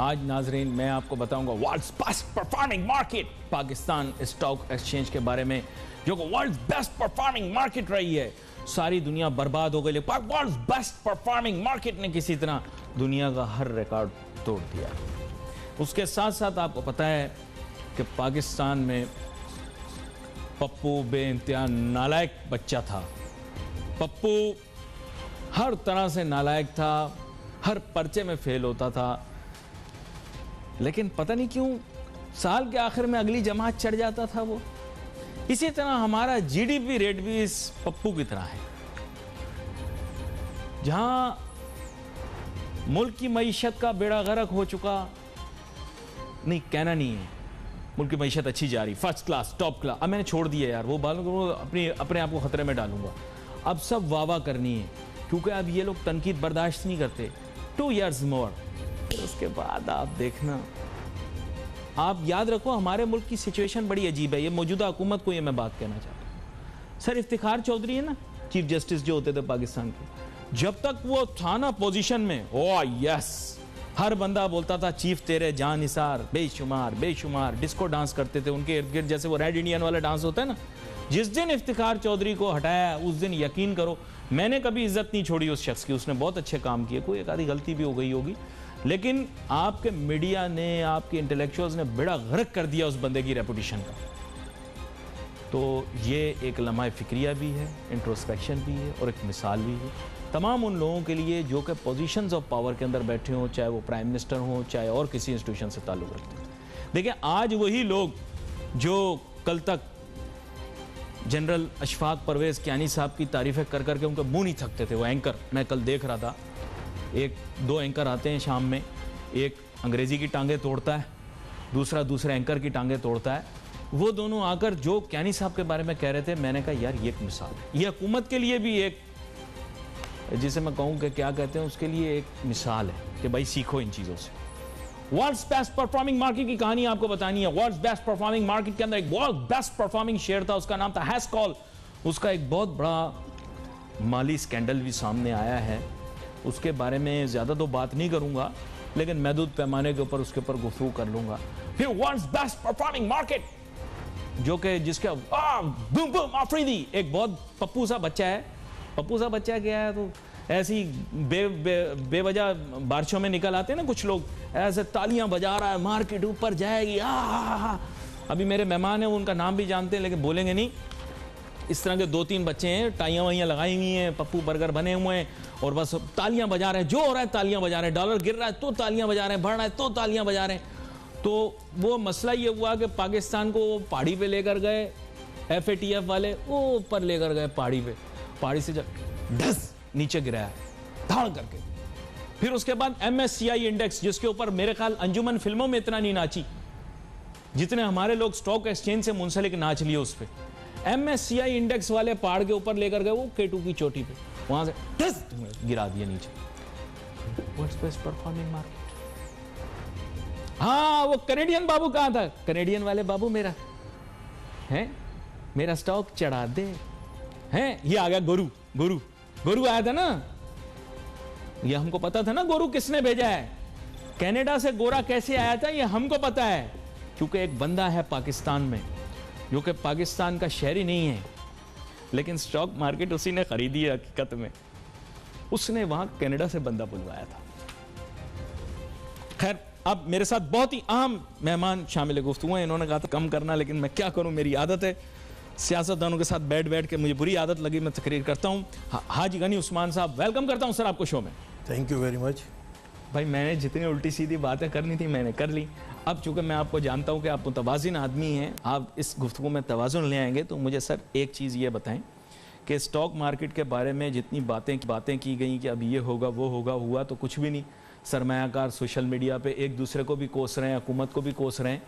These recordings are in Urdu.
آج ناظرین میں آپ کو بتاؤں گا world's best performing market Pakistan stock exchange کے بارے میں، جو کہ ورلڈز بیسٹ پرفارمنگ مارکیٹ رہی ہے. ساری دنیا برباد ہو گئی لیکن ورلڈز بیسٹ پرفارمنگ مارکیٹ نے کسی طرح دنیا کا ہر ریکارڈ توڑ دیا. اس کے ساتھ ساتھ آپ کو پتہ ہے کہ پاکستان میں پپو بے انتہا نالائق بچہ تھا. پپو ہر طرح سے نالائق تھا، ہر پرچے میں فیل ہوتا تھا، لیکن پتہ نہیں کیوں سال کے آخر میں اگلی جماعت چڑھ جاتا تھا وہ. اسی طرح ہمارا جی ڈی پی ریٹ بھی اس پپو کی طرح ہے. جہاں ملک کی معیشت کا بیڑا غرق ہو چکا، نہیں کہنا نہیں ہے، ملک کی معیشت اچھی جا رہی، فرسٹ کلاس، ٹاپ کلاس. اب میں نے چھوڑ دیا یار وہ اپنے آپ کو خطرے میں ڈالوں گا. اب سب واہ واہ کرنی ہے کیونکہ اب یہ لوگ تنقید برداشت نہیں کرتے. 2 years more. اس کے بعد آپ دیکھنا، آپ یاد رکھو ہمارے ملک کی سچویشن بڑی عجیب ہے. یہ موجودہ حکومت کو یہ میں بات کہنا چاہتا ہوں. سر افتخار چودھری ہے نا چیف جسٹس جو ہوتے تھے پاکستان کے، جب تک وہ تھا نا پوزیشن میں، یس ہر بندہ بولتا تھا چیف تیرے جان نثار، بے شمار بے شمار. ڈسکو ڈانس کرتے تھے ان کے ارد گرد، جیسے وہ ریڈ انڈین والا ڈانس ہوتا ہے نا. جس دن افتخار چودھری کو ہٹایا اس دن یقین کرو میں نے کبھی عزت نہیں چھوڑی اس شخص کی. اس نے بہت اچھے کام کیے، کوئی ایک آدھی غلطی بھی ہو گئی ہوگی، لیکن آپ کے میڈیا نے، آپ کے انٹلیکچوئلز نے بیڑا غرق کر دیا اس بندے کی ریپوٹیشن کا. تو یہ ایک لمحہ فکریہ بھی ہے، انٹروسپیکشن بھی ہے اور ایک مثال بھی ہے تمام ان لوگوں کے لیے جو کہ پوزیشنز آف پاور کے اندر بیٹھے ہوں، چاہے وہ پرائم منسٹر ہوں، چاہے اور کسی انسٹیٹیوشن سے تعلق رکھتے ہیں. دیکھیں آج وہی لوگ جو کل تک جنرل اشفاق پرویز کیانی صاحب کی تعریفیں کر کر کے ان کا منہ نہیں تھکتے تھے، وہ اینکر میں کل دیکھ رہا تھا، 1-2 اینکر آتے ہیں شام میں، ایک انگریزی کی ٹانگیں توڑتا ہے، دوسرا دوسرے اینکر کی ٹانگیں توڑتا ہے. وہ دونوں آ کر جو کیانی صاحب کے بارے میں کہہ رہے تھے، میں نے کہا یار یہ ایک مثال ہے. یہ حکومت کے لیے بھی ایک، جسے میں کہوں کہ کیا کہتے ہیں، اس کے لیے ایک مثال ہے کہ بھائی سیکھو ان چیزوں سے. ورلڈز بیسٹ پرفارمنگ مارکیٹ کی کہانی آپ کو بتانی ہے. ورلڈز بیسٹ پرفارمنگ مارکیٹ کے اندر ایک ورلڈ بیسٹ پرفارمنگ شیئر تھا، اس کا نام تھا ہیسکال. اس کا ایک بہت بڑا مالی سکینڈل بھی سامنے آیا ہے. اس کے بارے میں زیادہ تو بات نہیں کروں گا، لیکن محدود پیمانے کے اوپر اس کے اوپر گفتگو کر لوں گا. پھر ورلڈز بیسٹ پرفارمنگ مارکیٹ جو کہ جس کا بوم بوم آفریدی ایک بہت پپو سا بچہ ہے. پپو سا بچہ کیا ہے، تو ایسی بے وجہ بارشوں میں نکل آتے ہیں نا کچھ لوگ، ایسے تالیاں بجا رہا ہے، مارکیٹ اوپر جائے گی. ابھی میرے مہمان ہیں وہ ان کا نام بھی جانتے ہیں لیکن بولیں گے نہیں. اس طرح کے 2-3 بچے ہیں، ٹائیاں وائیاں لگائی ہوئی ہیں، پپو برگر بنے ہوئے ہیں اور بس تالیاں بجا رہے ہیں. جو ہو رہا ہے تالیاں بجا رہے ہیں، ڈالر گر رہا ہے تو تالیاں بجا رہے ہیں، بڑھ رہا ہے تو تالیاں بجا رہے ہیں. تو وہ مسئلہ یہ ہوا کہ پاکستان کو پہاڑی پہ لے کر گئے FATF والے، وہ اوپر لے کر گئے پہاڑی پہ، پہاڑی سے جب ڈھس نیچے گرایا دھاڑ کر کے. پھر اس کے بعد MSCI انڈیکس، جس کے اوپر میرے خیال انجمن فلموں میں اتنا نہیں ناچی جتنے ہمارے لوگ سٹاک ایکسچینج سے منسلک ناچ لیے. اس پہ MSCI انڈیکس والے پہاڑ کے اوپر لے کر گئے وہ K2 کی چوٹی پہ، وہاں سے ڈھس گرا دیا نیچے. What's best performing market؟ ہاں وہ کینیڈین بابو کہاں تھا؟ کینیڈین والے بابو میرا ہے، میرا سٹاک چڑھا دے ہیں. یہ آ گیا گورو آیا تھا نا. یہ ہم کو پتا تھا نا گورو کس نے بھیجا ہے، کینیڈا سے گورا کیسے آیا تھا یہ ہم کو پتا ہے، کیونکہ ایک بندہ ہے پاکستان میں جو کہ پاکستان کا شہری نہیں ہے لیکن سٹاک مارکیٹ اسی نے خریدی ہے. حقیقت میں اس نے وہاں کینیڈا سے بندہ بلوایا تھا. خیر اب میرے ساتھ بہت ہی اہم مہمان شامل گفتگو ہیں. انہوں نے کہا تھا کم کرنا، لیکن میں کیا کروں، میری عادت ہے سیاستدانوں کے ساتھ بیٹھ کے، مجھے بری عادت لگی، میں تقریر کرتا ہوں. حاجی غنی عثمان صاحب ویلکم کرتا ہوں سر آپ کو شو میں. Thank you very much. بھائی میں نے جتنی الٹی سیدھی باتیں کرنی تھی میں نے کر لی. اب چونکہ میں آپ کو جانتا ہوں کہ آپ متوازن آدمی ہیں، آپ اس گفتگو میں توازن لے آئیں گے، تو مجھے سر ایک چیز یہ بتائیں کہ سٹاک مارکیٹ کے بارے میں جتنی باتیں کی گئیں کہ اب یہ ہوگا وہ ہوگا، ہوا تو کچھ بھی نہیں. سرمایہ کار سوشل میڈیا پہ ایک دوسرے کو بھی کوس رہے ہیں، حکومت کو بھی کوس رہے ہیں.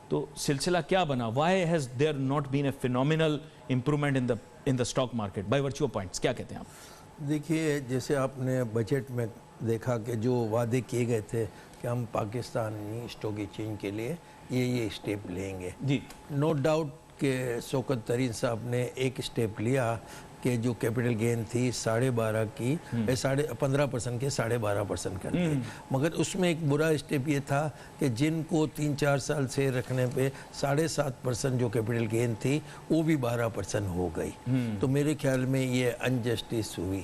تو سلسلہ کیا بنا؟ Why has there not been a phenomenal improvement in the stock market by virtue of points? کیا کہتے ہیں آپ؟ دیکھیے جیسے آپ نے بجٹ میں دیکھا کہ جو وعدے کیے گئے تھے کہ ہم پاکستانی اسٹاک ایکسچینج کے لیے یہ اسٹیپ لیں گے. جی نو ڈاؤٹ کہ شوکت ترین صاحب نے ایک اسٹیپ لیا کہ جو کیپٹل گین تھی 12.5 کی 15% کے 12.5% کر دی، مگر اس میں ایک برا اسٹیپ یہ تھا کہ جن کو 3-4 سال سے رکھنے پہ 7.5% جو کیپٹل گین تھی وہ بھی 12% ہو گئی، تو میرے خیال میں یہ انجسٹس ہوئی۔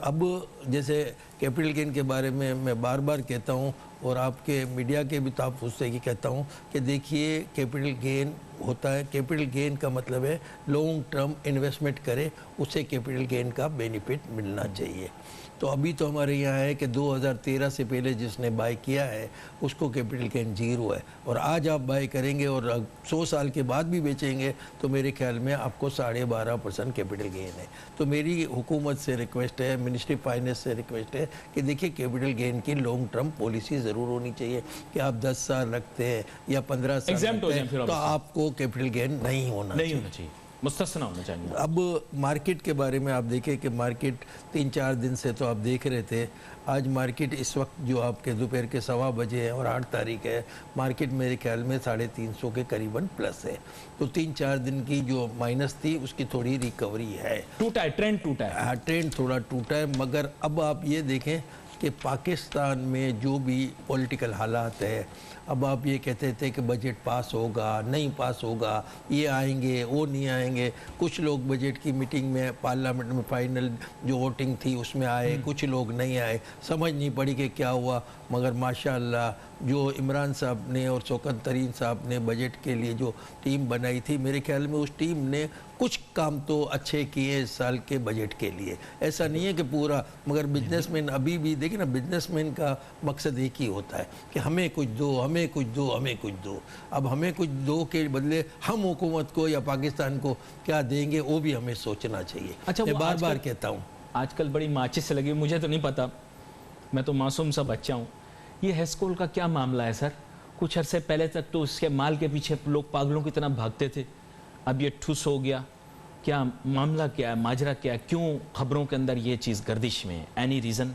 اب جیسے کیپٹل گین کے بارے میں بار بار کہتا ہوں اور آپ کے میڈیا کے بھی تحفظ سے کہتا ہوں کہ دیکھیے کیپٹل گین ہوتا ہے، کیپٹل گین کا مطلب ہے لانگ ٹرم انویسٹمنٹ کرے اسے کیپٹل گین کا بینیفٹ ملنا چاہیے۔ تو ابھی تو ہمارے یہاں ہے کہ 2013 سے پہلے جس نے بائی کیا ہے اس کو کیپٹل گین 0 ہے، اور آج آپ بائی کریں گے اور 100 سال کے بعد بھی بیچیں گے تو میرے خیال میں آپ کو 12.5% کیپٹل گین ہے۔ تو میری حکومت سے ریکویسٹ ہے، منسٹری فائنینس سے ریکویسٹ ہے کہ دیکھیے کیپٹل گین کی لانگ ٹرم پالیسی ضرور ہونی چاہیے کہ آپ 10 سال رکھتے ہیں یا 15 سال رکھتے ہیں تو آپ کو کیپٹل گین نہیں ہونا چاہیے، مستثنا ہونا چاہیے۔ اب مارکیٹ کے بارے میں آپ دیکھیں کہ مارکیٹ 3-4 دن سے تو آپ دیکھ رہے تھے، آج مارکیٹ اس وقت جو آپ کے دوپہر کے 1:15 بجے ہے اور 8 تاریخ ہے، مارکیٹ میرے خیال میں 350 کے قریباً پلس ہے، تو 3-4 دن کی جو مائنس تھی اس کی تھوڑی ریکوری ہے، ٹرینڈ ٹوٹا ہے، ٹرینڈ تھوڑا ٹوٹا ہے، مگر اب آپ یہ دیکھیں کہ پاکستان میں جو بھی پولیٹیکل حالات ہے، اب آپ یہ کہتے تھے کہ بجٹ پاس ہوگا نہیں پاس ہوگا، یہ آئیں گے وہ نہیں آئیں گے، کچھ لوگ بجٹ کی میٹنگ میں پارلیمنٹ میں فائنل جو ووٹنگ تھی اس میں آئے، کچھ لوگ نہیں آئے، سمجھ نہیں پڑی کہ کیا ہوا، مگر ماشاءاللہ جو عمران صاحب نے اور سوکت ترین صاحب نے بجٹ کے لیے جو ٹیم بنائی تھی، میرے خیال میں اس ٹیم نے کچھ کام تو اچھے کیے اس سال کے بجٹ کے لیے، ایسا نہیں ہے کہ پورا، مگر بزنس مین ابھی بھی دیکھیں نا، بزنس مین کا مقصد ایک ہی ہوتا ہے کہ ہمیں کچھ دو، ہمیں کچھ دو، ہمیں کچھ دو، اب ہمیں کچھ دو کے بدلے ہم حکومت کو یا پاکستان کو کیا دیں گے وہ بھی ہمیں سوچنا چاہیے۔ اچھا، میں بار بار کہتا ہوں آج کل بڑی ماچس سے لگی، مجھے تو نہیں پتا، میں تو معصوم سا بچہ ہوں، یہ ہیسکول کا کیا معاملہ ہے سر؟ کچھ عرصے پہلے تک تو اس کے مال کے پیچھے لوگ پاگلوں کی طرح بھاگتے تھے، اب یہ ٹھوس ہو گیا، کیا معاملہ کیا ہے، ماجرا کیا ہے، کیوں خبروں کے اندر یہ چیز گردش میں ہے، اینی ریزن؟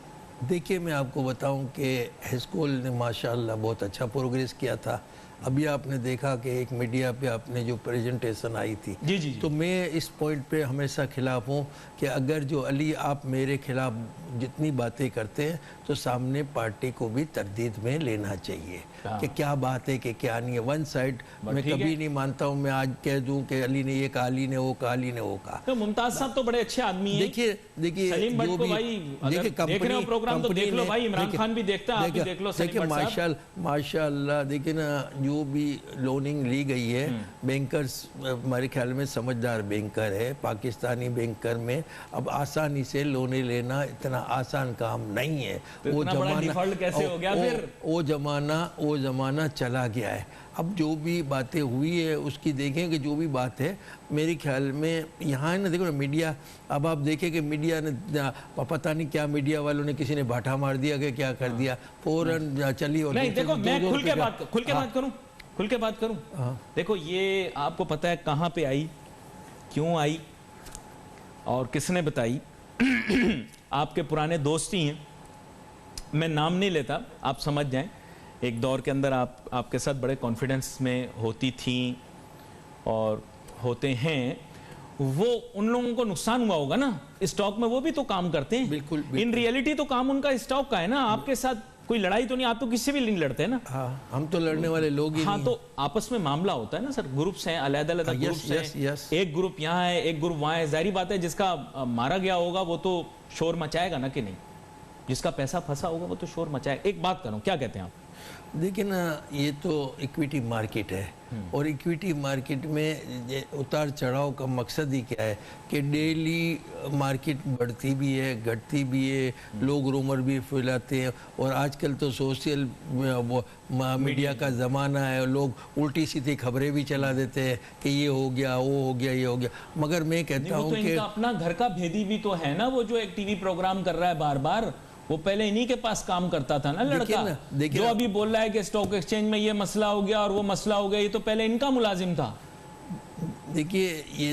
دیکھیے میں آپ کو بتاؤں کہ ہیسکول نے ماشاءاللہ بہت اچھا پروگریس کیا تھا، ابھی آپ نے دیکھا کہ ایک میڈیا پہ آپ نے جو پریزنٹیشن آئی تھی، تو میں اس پوائنٹ پہ ہمیشہ خلاف ہوں کہ اگر جو علی آپ میرے خلاف جتنی باتیں کرتے ہیں تو سامنے پارٹی کو بھی تردید میں لینا چاہیے کہ کیا بات ہے کہ کیا نہیں ہے، ون سائڈ میں کبھی نہیں مانتا ہوں، میں آج کہہ دوں کہ علی نے یہ کہا، علی نے وہ کہا، علی نے وہ کہا۔ تو ممتاز صاحب تو بڑے اچھے آدمی ہیں، دیکھیے سلیم بٹ کو بھائی اگر دیکھ رہے ہو پروگرام تو دیکھ لو بھائی، عمران خان بھی دیکھتا ہے، آپ بھی دیکھ لو سلیم بٹ صاحب۔ ماشاءاللہ دیکھیں نا، جو بھی لوننگ لی گئی ہے، بینکرز ہمارے خیال میں سمجھدار بینکر ہے، پاکستانی بینکر میں اب آسانی سے لونے لینا اتنا آسان کام نہیں ہے، وہ زمانہ چلا گیا ہے۔ اب جو بھی باتیں ہوئی ہے اس کی دیکھیں کہ جو بھی بات ہے میرے خیال میں یہاں ہے نا، دیکھو نا میڈیا، اب آپ دیکھیں کہ میڈیا نے پتہ نہیں کیا، میڈیا والوں نے کسی نے بھاٹا مار دیا کہ کیا کر دیا، فوراً چلی، اور نہیں دیکھو میں کھل کے بات کروں، دیکھو یہ آپ کو پتہ ہے کہاں پہ آئی، کیوں آئی اور کس نے بتائی، آپ کے پرانے دوست ہی ہیں، میں نام نہیں لیتا، آپ سمجھ جائیں، ایک دور کے اندر آپ کے ساتھ بڑے کانفیڈنس میں ہوتی تھیں اور ہوتے ہیں، وہ ان لوگوں کو نقصان ہوا ہوگا نا اسٹاک میں، وہ بھی تو کام کرتے ہیں، بالکل ان ریئلٹی تو کام ان کا اسٹاک کا ہے نا، آپ کے ساتھ کوئی لڑائی تو نہیں، آپ تو کسی سے بھی نہیں لڑتے ہیں نا، ہم تو لڑنے والے لوگ ہی نہیں۔ ہاں تو آپس میں معاملہ ہوتا ہے نا سر، گروپس ہیں، علیحدہ علیحدہ گروپس ہیں، ایک گروپ یہاں ہے ایک گروپ وہاں ہے، ظاہری بات ہے جس کا مارا گیا ہوگا وہ تو شور مچائے گا نا کہ نہیں، جس کا پیسہ پھنسا ہوگا وہ تو شور مچائے گا۔ ایک بات کروں، کیا کہتے ہیں آپ؟ دیکھیں نا، یہ تو ایکویٹی مارکیٹ ہے، اور ایکویٹی مارکیٹ میں اتار چڑھاؤ کا مقصد ہی کیا ہے کہ ڈیلی مارکیٹ بڑھتی بھی ہے گھٹتی بھی ہے، لوگ رومر بھی پھیلاتے ہیں، اور آج کل تو سوشل میڈیا کا زمانہ ہے، لوگ الٹی سیدھی خبریں بھی چلا دیتے ہیں کہ یہ ہو گیا وہ ہو گیا یہ ہو گیا، مگر میں کہتا ہوں کہ ان کا اپنا گھر کا بھیدی بھی تو ہے نا، وہ جو ایک ٹی وی پروگرام کر رہا ہے بار بار، وہ پہلے انہی کے پاس کام کرتا تھا نا لڑکا، جو ابھی بول رہا ہے کہ اسٹاک ایکسچینج میں یہ مسئلہ ہو گیا اور وہ مسئلہ ہو گیا، یہ تو پہلے ان کا ملازم تھا۔ دیکھیے یہ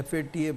FATF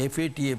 FATF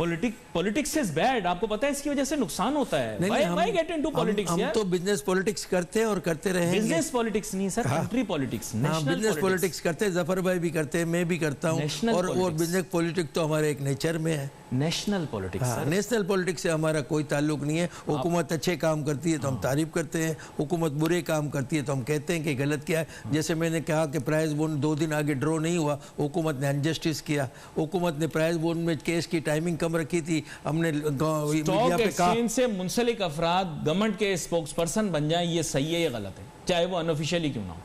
Politics is bad. آپ کو پتا ہے اس کی وجہ سے نقصان ہوتا ہے. Why get into politics? ہم تو بزنس پالیٹکس کرتے ہیں اور کرتے رہیں گے. بزنس پالیٹکس نہیں sir, country politics, national business politics کرتے ہیں. ظفر بھائی بھی کرتے ہیں, میں بھی کرتا ہوں, اور بزنس پالیٹکس تو ہمارے ایک نیچر میں ہے. نیشنل پالیٹکس, نیشنل پالیٹکس سے ہمارا کوئی تعلق نہیں ہے. حکومت اچھے کام کرتی ہے تو ہم تعریف کرتے ہیں, حکومت برے کام کرتی ہے تو ہم کہتے ہیں کہ غلط کیا ہے. جیسے میں نے کہا کہ پرائز بونڈ 2 دن آگے ڈرو نہیں ہوا, حکومت نے انجسٹس کیا. حکومت نے پرائز بونڈ میں کیس کی ٹائمنگ کم رکھی تھی. ہم نے اسٹاک ایکسچینج سے منسلک افراد گورنمنٹ کے اسپوکس پرسن بن جائیں, یہ صحیح ہے یا غلط ہے, چاہے وہ انآفیشیلی کیوں نہ ہو,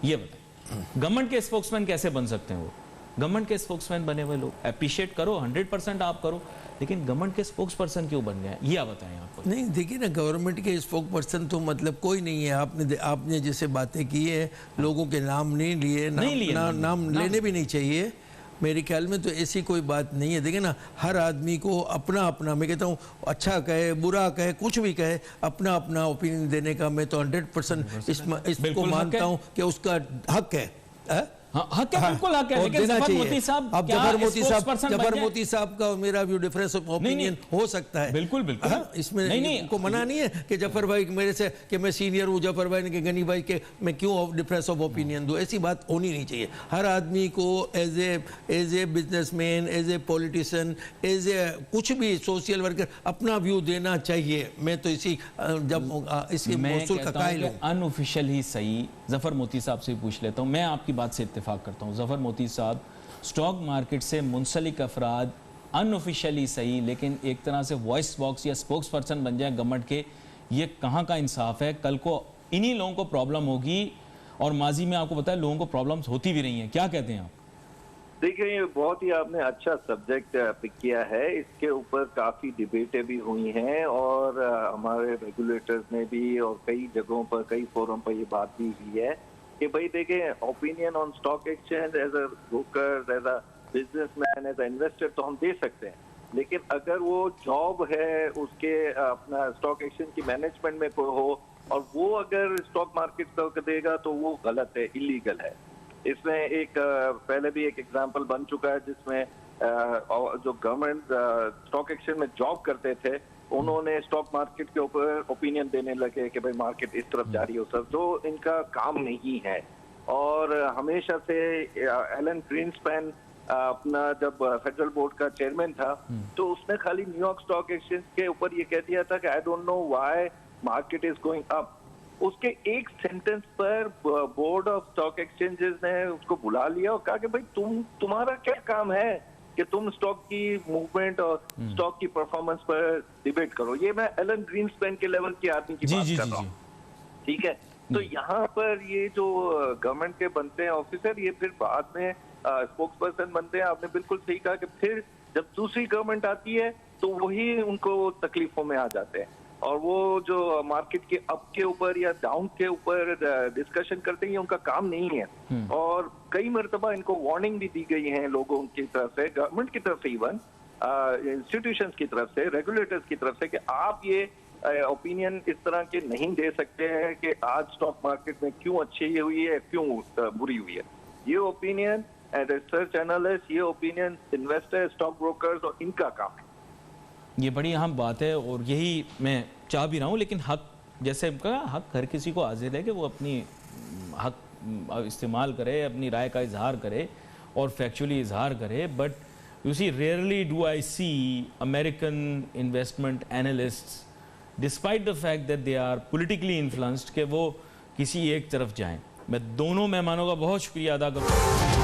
یہ بتائیں. گورنمنٹ کے اسپوکس مین کیسے بن سکتے ہیں؟ وہ گورنمنٹ کے اسپوکس مین بنے ہوئے لوگ اپریشیٹ کرو, 100% آپ کرو, لیکن گورنمنٹ کے اسپوکس پرسن کیوں بن گئے, یہ بتائیں آپ کو. نہیں دیکھیے نا, گورنمنٹ کے اسپوک پرسن تو مطلب کوئی نہیں ہے. آپ نے جیسے باتیں کی ہیں, لوگوں کے نام نہیں لیے, نام لینے بھی نہیں چاہیے. میرے خیال میں تو ایسی کوئی بات نہیں ہے. دیکھیں نا, ہر آدمی کو اپنا اپنا, میں کہتا ہوں اچھا کہے برا کہے کچھ بھی کہے, اپنا اپنا اوپینین دینے کا میں تو 100% اس کو مانتا ہوں کہ اس کا حق ہے. حق ہے, بالکل حق ہے, لیکن ظفر موتی صاحب, اب ظفر موتی صاحب کا میرا بھی ڈیفرنس آف اوپینین ہو سکتا ہے. بالکل بالکل, اس میں کو منع نہیں ہے کہ ظفر بھائی میرے سے کہ میں سینئر ہوں, ظفر بھائی نے کہ غنی بھائی کہ میں کیوں ڈیفرنس آف اوپینین دوں. ایسی بات ہونی نہیں چاہیے. ہر آدمی کو as a business man, as a politician, as a کچھ بھی سوشل ورکر اپنا ویو دینا چاہیے. میں تو اسی جب اس کے موصول کا قائل ہوں. ان آفیشیل ہی صحیح. ظفر موتی صاحب سے پوچھ لیتا ہوں, میں آپ کی بات سے اتفاق کرتا ہوں. ظفر موتی صاحب, سٹاک مارکیٹ سے منسلک افراد ان آفیشیلی صحیح, لیکن ایک طرح سے وائس باکس یا سپوکس پرسن بن جائیں گورنمنٹ کے, یہ کہاں کا انصاف ہے؟ کل کو انہی لوگوں کو پرابلم ہوگی, اور ماضی میں آپ کو پتا ہے لوگوں کو پرابلمز ہوتی بھی رہی ہیں. کیا کہتے ہیں آپ؟ دیکھیں, یہ بہت ہی آپ نے اچھا سبجیکٹ پک کیا ہے. اس کے اوپر کافی ڈیبیٹیں بھی ہوئی ہیں, اور ہمارے ریگولیٹرز نے بھی, اور کئی جگہوں پر, کئی فورم پر یہ بات بھی ہوئی ہے کہ بھائی دیکھیں, opinion on stock exchange as a broker, as a business man, as a investor تو ہم دے سکتے ہیں, لیکن اگر وہ جاب ہے اس کے اپنا اسٹاک ایکسچینج کی مینجمنٹ میں کوئی ہو, اور وہ اگر اسٹاک مارکیٹ کو دے گا تو وہ غلط ہے, ایلیگل ہے. اس میں ایک پہلے بھی ایک ایگزامپل بن چکا ہے جس میں جو گورنمنٹ اسٹاک ایکسچینج میں جاب کرتے تھے, انہوں نے اسٹاک مارکیٹ کے اوپر اوپینین دینے لگے کہ بھائی مارکیٹ اس طرف جاری ہو سر, جو ان کا کام نہیں ہے. اور ہمیشہ سے ایلن گرینسپین اپنا جب فیڈرل بورڈ کا چیئرمین تھا تو اس نے خالی نیو یارک اسٹاک ایکسچینج کے اوپر یہ کہہ دیا تھا کہ I don't know why market is going up. اس کے ایک سینٹنس پر بورڈ آف اسٹاک ایکسچینجز نے اس کو بلا لیا اور کہا کہ بھائی تمہارا کیا کام ہے کہ تم اسٹاک کی موومنٹ اور اسٹاک کی پرفارمنس پر ڈیبیٹ کرو. یہ میں ایلن گرینسپین کے لیول کے آدمی کی بات کر رہا ہوں, ٹھیک ہے. تو یہاں پر یہ جو گورنمنٹ کے بنتے ہیں آفیسر, یہ پھر بعد میں اسپوکس پرسن بنتے ہیں. آپ نے بالکل صحیح کہا کہ پھر جب دوسری گورنمنٹ آتی ہے تو وہی ان کو تکلیفوں میں آ جاتے ہیں, اور وہ جو مارکیٹ کے اپ کے اوپر یا ڈاؤن کے اوپر ڈسکشن کرتے ہیں, ان کا کام نہیں ہے. اور کئی مرتبہ ان کو وارننگ بھی دی گئی ہیں لوگوں کی طرف سے, گورنمنٹ کی طرف سے, ایون انسٹیٹیوشنز کی طرف سے, ریگولیٹرز کی طرف سے, کہ آپ یہ اوپینین اس طرح کے نہیں دے سکتے ہیں کہ آج اسٹاک مارکیٹ میں کیوں اچھی ہوئی ہے, کیوں بری ہوئی ہے. یہ اوپینین ایز ریسرچ اینالسٹ, یہ اوپینین انویسٹر, اسٹاک بروکرز, اور ان کا کام ہے. یہ بڑی اہم بات ہے, اور یہی میں چاہ بھی رہا ہوں. لیکن حق, جیسے کہا, حق ہر کسی کو حاصل ہے کہ وہ اپنی حق استعمال کرے, اپنی رائے کا اظہار کرے اور فیکچولی اظہار کرے. But you see, rarely do I see American investment analysts despite the fact that they are politically influenced کہ وہ کسی ایک طرف جائیں. میں دونوں مہمانوں کا بہت شکریہ ادا کرتا ہوں.